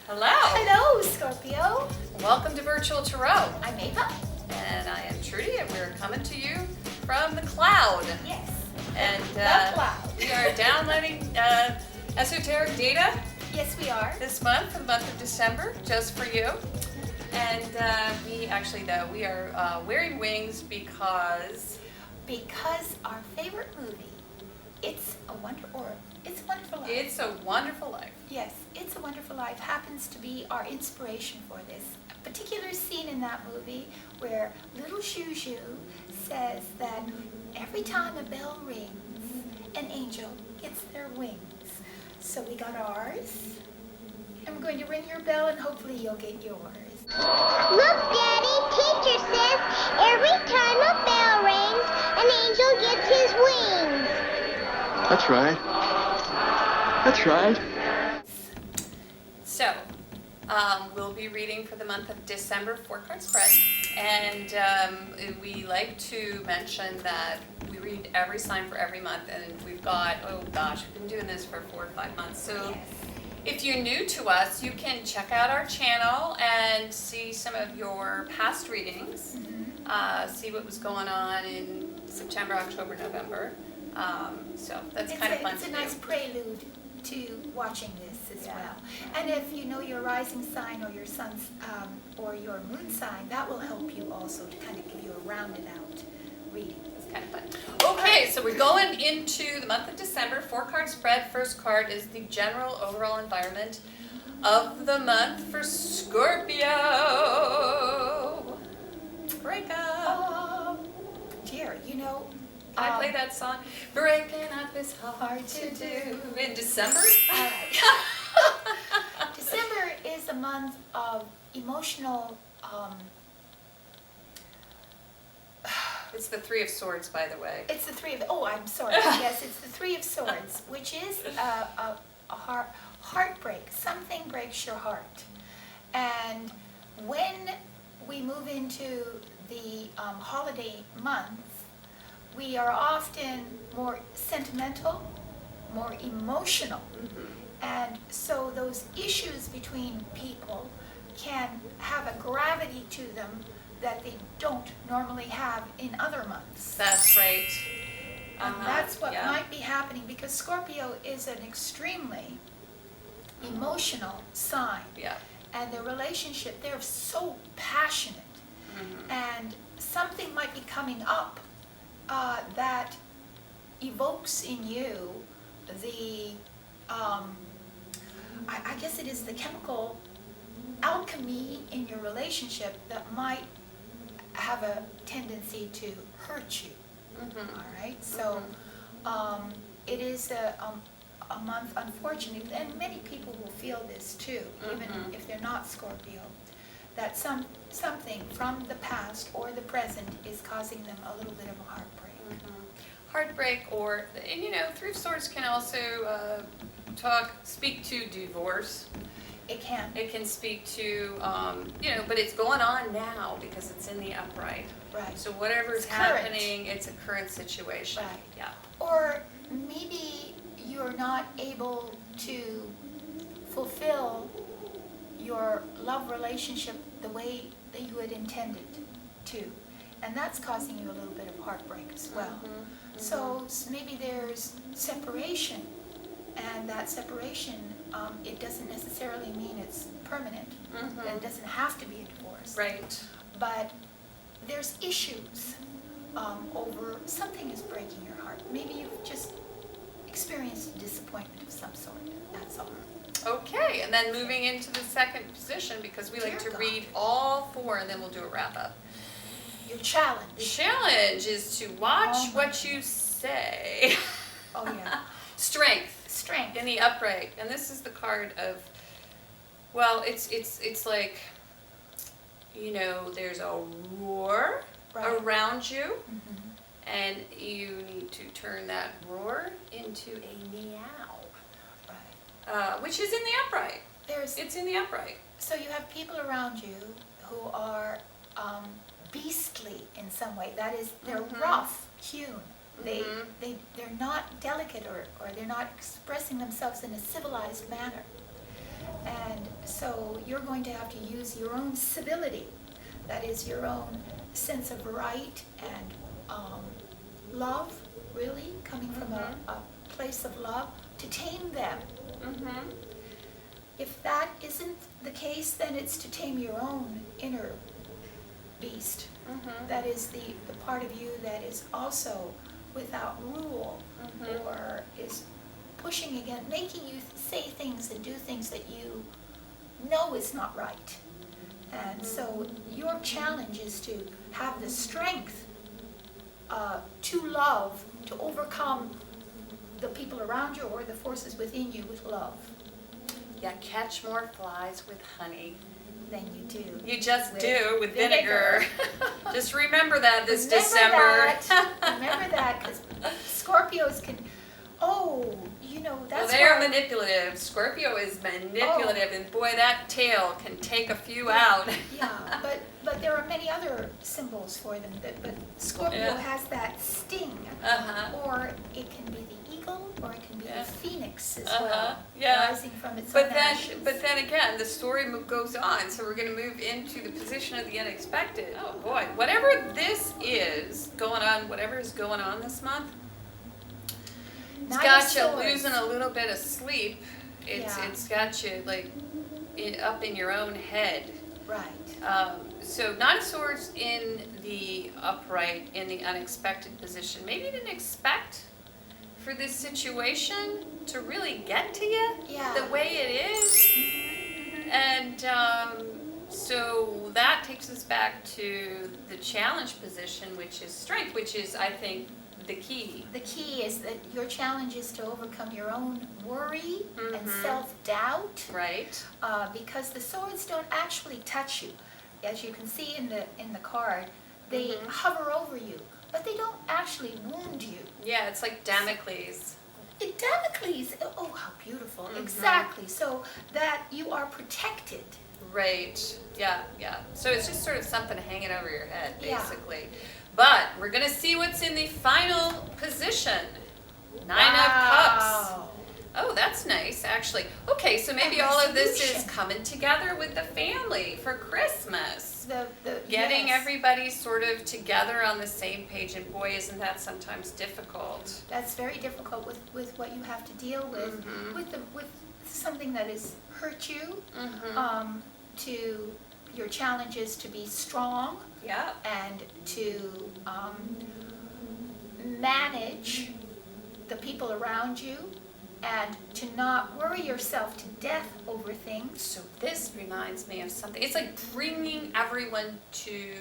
Hello. Hello, Scorpio. Welcome to Virtual Tarot. I'm Ava. And I am Trudy, and we're coming to you from the cloud. Yes. And the cloud. We are downloading esoteric data Yes, we are. this month, for the month of December, just for you. And we are wearing wings because our favorite movie, It's a Wonderful Life. It's a Wonderful Life. Yes, It's a Wonderful Life happens to be our inspiration for this. A particular scene in that movie where little Shushu says that every time a bell rings, an angel gets their wings. So we got ours, and we're going to ring your bell, and hopefully you'll get yours. Look, Daddy, teacher says every time a bell rings, an angel gets his wings. That's right. That's right. So, we'll be reading for the month of December, 4-card spread. And we like to mention that we read every sign for every month. And we've got, we've been doing this for 4 or 5 months. So Yes. if you're new to us, you can check out our channel and see some of your past readings. See what was going on in September, October, November. So that's kind of fun It's to a do. nice prelude to watching this as Yeah. well. And if you know your rising sign or your sun's or your moon sign, that will help you also to kind of give you a rounded out reading. It's kind of fun. Okay, so we're going into the month of December, 4-card spread. First card is the general overall environment of the month for Scorpio. Breakup. Dear, you know, I play that song. Breaking up is hard to do. In December? all right. December is a month of emotional. It's the 3 of Swords, by the way. It's the three of. Oh, I'm sorry. Yes, it's the 3 of Swords, which is a heartbreak. Something breaks your heart, and when we move into the holiday months, we are often more sentimental, more emotional, and so those issues between people can have a gravity to them that they don't normally have in other months. That's right. And that's what yeah. might be happening because Scorpio is an extremely emotional sign. Yeah. And the relationship, they're so passionate. And something might be coming up that evokes in you the, I guess it is the chemical alchemy in your relationship that might have a tendency to hurt you. All right, so it is a month, unfortunately, and many people will feel this too, even if they're not Scorpio, that something from the past or the present is causing them a little bit of a heartbreak. Heartbreak, and 3 of Swords can also speak to divorce. It can. It can speak to, but it's going on now because it's in the upright. Right. So whatever's It's current. happening, it's a current situation. Right. Yeah. Or maybe you're not able to fulfill your love relationship the way that you had intended to. And that's causing you a little bit of heartbreak as well. So maybe there's separation, and that separation, it doesn't necessarily mean it's permanent. And it doesn't have to be a divorce. Right. But there's issues over something is breaking your heart. Maybe you've just experienced a disappointment of some sort. That's all. Okay, and then moving into the second position because we like Dear to God. read all 4 and then we'll do a wrap up. Your The challenge. challenge is to watch Oh my what you say. Oh yeah. Strength. Strength. In the upright, and this is the card of, well, it's like, there's a roar Right. around you, and you need to turn that roar into a meow, Right. which is in the upright. It's in the upright. So you have people around you who are beastly in some way. That is, they're rough hewn. They're not delicate or they're not expressing themselves in a civilized manner. And so you're going to have to use your own civility, that is your own sense of right and love, really, coming from a place of love, to tame them. Mm-hmm. If that isn't the case, then it's to tame your own inner beast. Mm-hmm. That is the part of you that is also without rule, Mhm. or is pushing against, making you say things and do things that you know is not right. And so your challenge is to have the strength to love, to overcome the people around you or the forces within you with love. Yeah, catch more flies with honey. Then you do. You just With do with vinegar. vinegar. Just remember that this Remember December. that. Remember that, because Scorpios can, Well, that's they are why- manipulative. Scorpio is manipulative, and boy, that tail can take a few out. Yeah, but there are many other symbols for them. But Scorpio Yeah. has that sting, Uh-huh. or it can be the eagle, or it can be Yeah. the phoenix as Uh-huh. well, Yeah. rising from its But own then, ashes. but then again, the story goes on. So we're going to move into the position of the unexpected. Oh boy, whatever this is going on, whatever is going on this month, it's Nine got of you Swords. losing a little bit of sleep. Yeah. It's got you like up in your own head. Right. So Nine of Swords in the upright, in the unexpected position. Maybe you didn't expect for this situation to really get to you Yeah. the way it is. And so that takes us back to the challenge position, which is strength, which is, I think, the key. The key is that your challenge is to overcome your own worry and Mhm. self-doubt, Right? because the swords don't actually touch you. As you can see in the card, they Mhm. hover over you, but they don't actually wound you. Yeah, it's like Damocles. Damocles, oh, how beautiful. Mhm. Exactly, so that you are protected. Right. Yeah, yeah. So it's just sort of something hanging over your head, Yeah. basically. But we're going to see what's in the final position. Nine of Cups. Wow. Oh, that's nice, actually. Okay, so maybe A all of this is resolution. coming together with the family for Christmas. Getting yes. everybody sort of together on the same page, and boy, isn't that sometimes difficult. That's very difficult with what you have to deal with, Mhm. with something that has hurt you. Mm-hmm. To your challenge is to be strong Yeah. and to manage the people around you, and to not worry yourself to death over things. So this reminds me of something. It's like bringing everyone to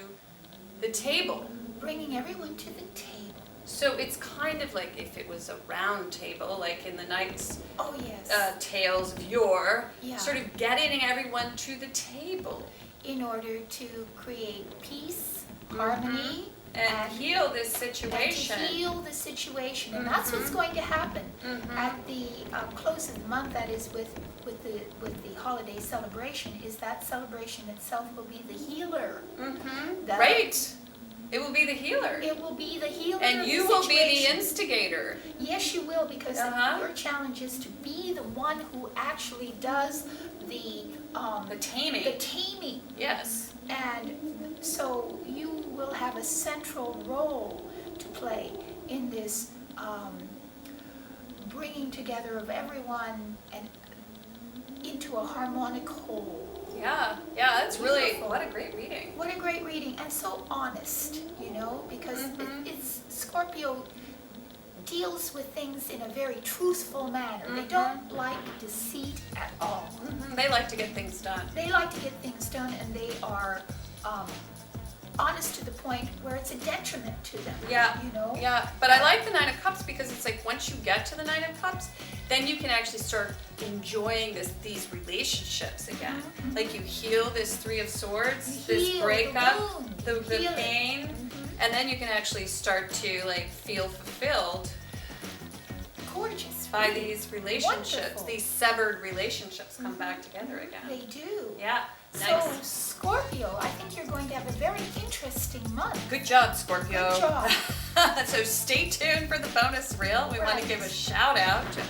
the table. Bringing everyone to the table. So it's kind of like if it was a round table, like in the Knights' Oh, yes. Tales of yore, Yeah. sort of getting everyone to the table In order to create peace, harmony, and heal this and situation. to heal the situation. And that's what's Mhm. going to happen Mhm. at the close of the month, that is with the holiday celebration, is that celebration itself will be the healer. Mm-hmm. That- Right. It will be the healer. It will be the healer And of you the will be the situation. instigator. Yes, you will, because Uh-huh. your challenge is to be the one who actually does the taming. The taming. Yes. And so you will have a central role to play in this bringing together of everyone and into a harmonic whole. Yeah. Yeah, that's really, Beautiful. what a great reading. What a great reading, and so honest, because Mhm. it's Scorpio deals with things in a very truthful manner. They Mhm. don't like deceit at all. Mhm. They like to get things done. They like to get things done, and they are honest to the point where it's a detriment to them. Yeah. You know? Yeah, but I like the Nine of Cups because it's like once you get to the Nine of Cups, then you can actually start enjoying these relationships again. Mhm. Like you heal this Three of Swords, You this heal the breakup, wound, the you heal it. pain, Mhm. and then you can actually start to like feel fulfilled Gorgeous. by really. these relationships. Wonderful. These severed relationships come back together again. They do. Yeah, So, nice. Scorpio, I think you're going to have a very interesting month. Good job, Scorpio. Good job. So stay tuned for the bonus reel. We want to Right. give a shout out to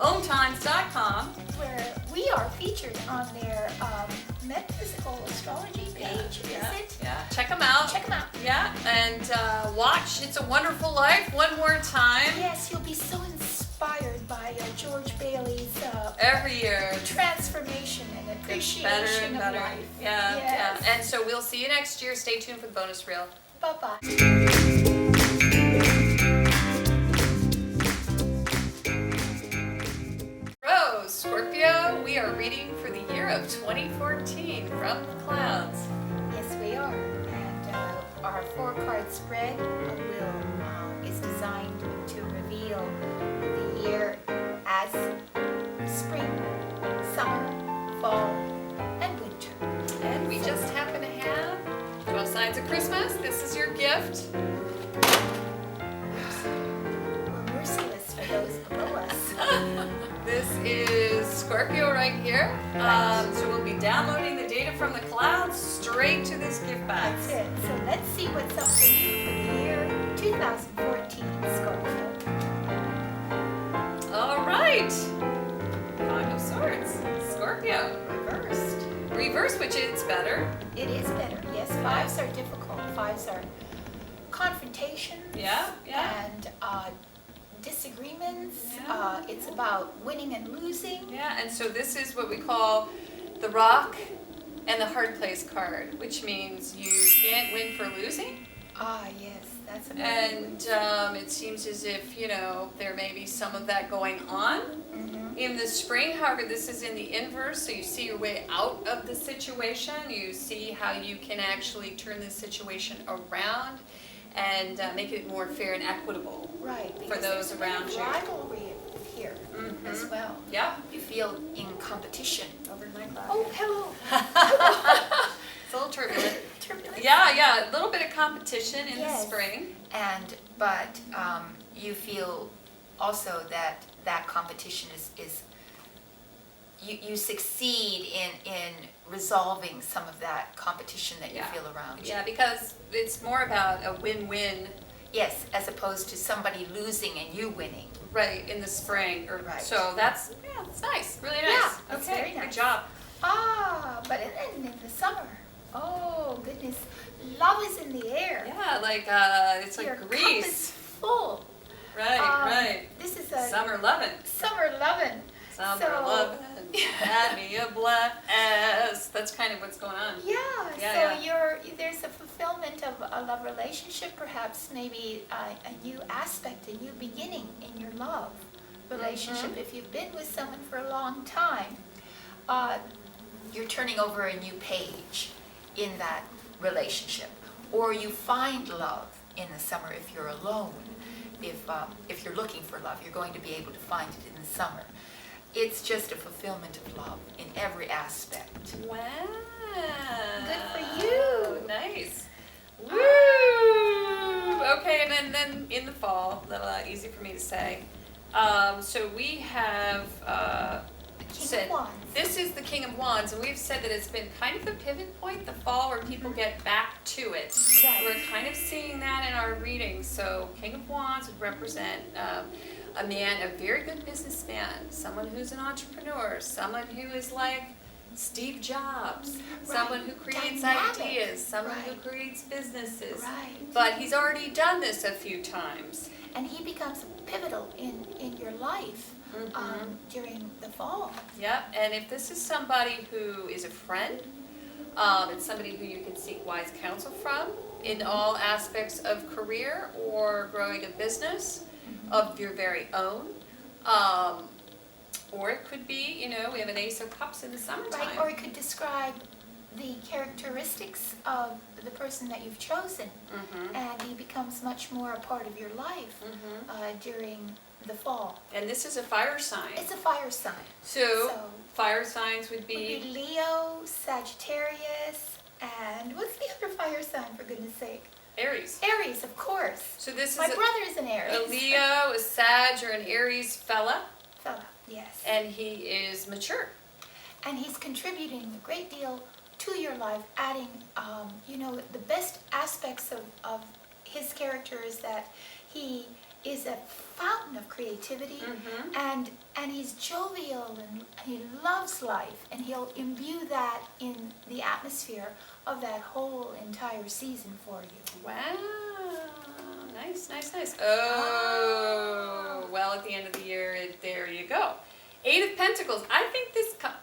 ometimes.com. Where we are featured on their metaphysical astrology page, is it? Yeah, check them out. Check them out. Yeah, and watch It's a Wonderful Life one more time. Yes, you'll be so inspired by George Bailey's Every year. transformation and Better appreciation and of better. life. Yeah, Yes. yeah. And so we'll see you next year. Stay tuned for the bonus reel. Bye-bye. Rose, Scorpio, we are reading for the year of 2014 from the clouds. Yes, we are. And our 4-card spread is designed to reveal the year as spring, summer, fall, and winter. And we just happen to have 12 signs of Christmas. This is your gift. We're merciless for those below us. This is Scorpio right here. So we'll be downloading the data from the clouds straight to this gift box. That's it. So let's see what's up for you for the year 2014, Scorpio. All right. 5 of Swords, Scorpio. Reversed. Reverse, which is better. It is better. Yes, 5s are difficult. 5s are confrontations. Yeah, yeah. And disagreements. Yeah. It's about winning and losing. Yeah, and so this is what we call the Rock and the Hard Place card, which means you can't win for losing. Ah, yes, that's a And it seems as if, there may be some of that going on in the spring. However, this is in the inverse, so you see your way out of the situation. You see how you can actually turn the situation around and make it more fair and equitable. right, for because those there's a around bit of you. rivalry here as well. Yeah. You feel in competition over my cloud. Oh, hello. It's a little turbulent. Turbulence. Yeah, a little bit of competition in the Yes. spring. But you feel also that competition is you succeed in resolving some of that competition that you Yeah. feel around you. Yeah, because it's more about a win-win, Yes, as opposed to somebody losing and you winning. right, in the spring. Right. So it's nice, really nice. Yeah, it's Okay, very good nice. job. But then in the summer, oh goodness, love is in the air. Yeah, it's like Your cup Greece. is full. Right. This is a Summer lovin'. summer lovin'. Summer So- lovin'. Add me a blast. That's kind of what's going on. Yeah, Yeah, so there's a fulfillment of a love relationship, perhaps maybe a new aspect, a new beginning in your love relationship. If you've been with someone for a long time, you're turning over a new page in that relationship. Or you find love in the summer if you're alone. If you're looking for love, you're going to be able to find it in the summer. It's just a fulfillment of love in every aspect. Wow. Good for you. Nice. Woo! Okay, and then in the fall, a little easy for me to say. So we have King of Wands. this is the King of Wands, and we've said that it's been kind of a pivot point, the fall, where people get back to it. Right. We're kind of seeing that in our readings. So King of Wands would represent a man, a very good businessman, someone who's an entrepreneur, someone who is like Steve Jobs, someone who creates Dynamic. ideas, someone who Right. creates businesses. Right. But he's already done this a few times. And he becomes pivotal in your life during the fall. Yep, and if this is somebody who is a friend, it's somebody who you can seek wise counsel from in all aspects of career or growing a business of your very own. Or it could be, we have an Ace of Cups in the summertime. Right, or it could describe the characteristics of the person that you've chosen, and he becomes much more a part of your life during the fall. And this is a fire sign. It's a fire sign. So So- fire signs would Would be be Leo, Sagittarius, and what's the other fire sign, for goodness sake? Aries. Aries, of course. So this is My brother is an Aries. a Leo, a Sag, or an Aries fella, Fella, yes. and he is mature. And he's contributing a great deal to your life, adding, the best aspects of his character is that he is a fountain of creativity, and he's jovial and he loves life, and he'll imbue that in the atmosphere of that whole entire season for you. Wow. Nice, nice, nice. Oh, well, at the end of the year, there you go. 8 of Pentacles. I think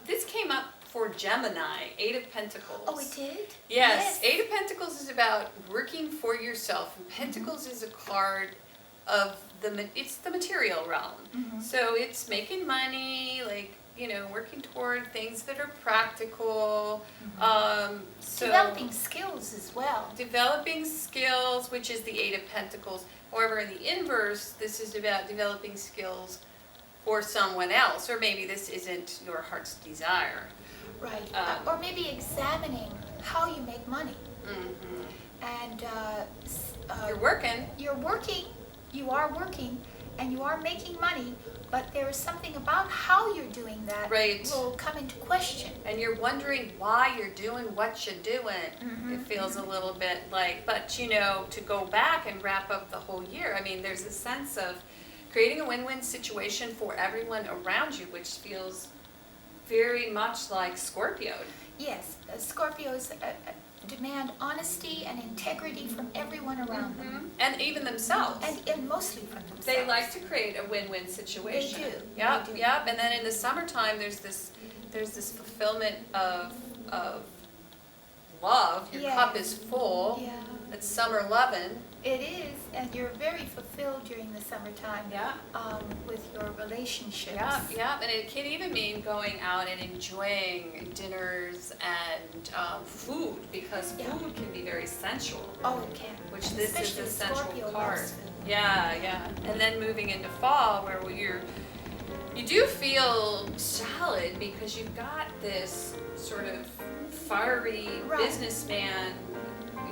this came up for Gemini. 8 of Pentacles. Oh, it did? Yes. 8 of Pentacles is about working for yourself. And Pentacles is a card of it's the material realm. So it's making money, like, you know, working toward things that are practical. So Developing skills as well. developing skills, which is the 8 of Pentacles. However, in the inverse, this is about developing skills for someone else, or maybe this isn't your heart's desire. Right. Or maybe examining how you make money. And You're working. You are working, and you are making money, but there is something about how you're doing that Right. will come into question. And you're wondering why you're doing what you're doing. It feels a little bit like, but you know, to go back and wrap up the whole year, I mean, there's a sense of creating a win-win situation for everyone around you, which feels very much like Scorpio. Yes, Scorpios demand honesty and integrity from everyone around them, And even themselves. and mostly from themselves. They like to create a win-win situation. They do. Yep, They do. yep. And then in the summertime, there's this fulfillment of love. Your Yes. cup is full. Yeah, It's summer lovin'. it is, and you're very fulfilled during the summertime. Yeah. With your relationships. Yeah, and it can even mean going out and enjoying dinners and food, because Yeah. food can be very sensual, Oh, it can. which this is Especially a sensual Scorpio card. loves food. Yeah. And then moving into fall, where you do feel solid because you've got this sort of fiery Right. businessman,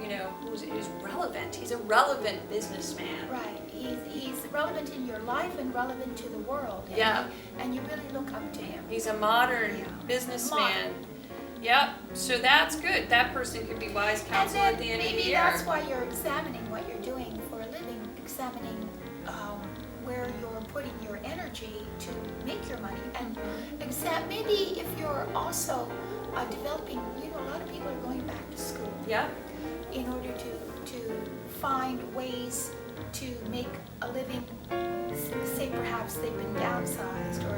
you know, who's relevant. He's a relevant businessman. Right. He's relevant in your life and relevant to the world. Yeah. And you really look up to him. He's a modern Yeah. businessman. Yep. So that's good. That person could be wise And counsel then at the end of the maybe year. that's why you're examining what you're doing for a living, examining where you're putting your energy to make your money, and maybe if you're also developing, you know, a lot of people are going back to school Yep. in order to find ways to make a living. Say perhaps they've been downsized, or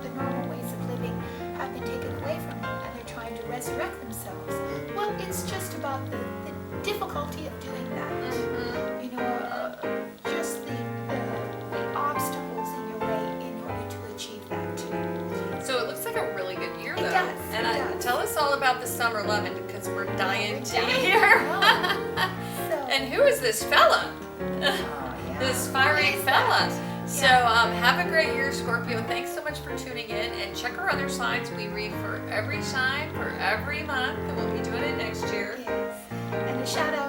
the normal ways of living have been taken away from them, and they're trying to resurrect themselves. Well, it's just about the difficulty of doing that. You know, just the obstacles in your way in order to achieve that too. So it looks like a really good year, It though. does, And it does. tell us all about the summer lovin', because we're dying to We're dying hear. to know. So, And who is this fella? yeah. This Who fiery is fella. that? So have a great year, Scorpio. Thanks so much for tuning in, and check our other signs. We read for every sign for every month, and we'll be doing it next year. Yes. And a shout out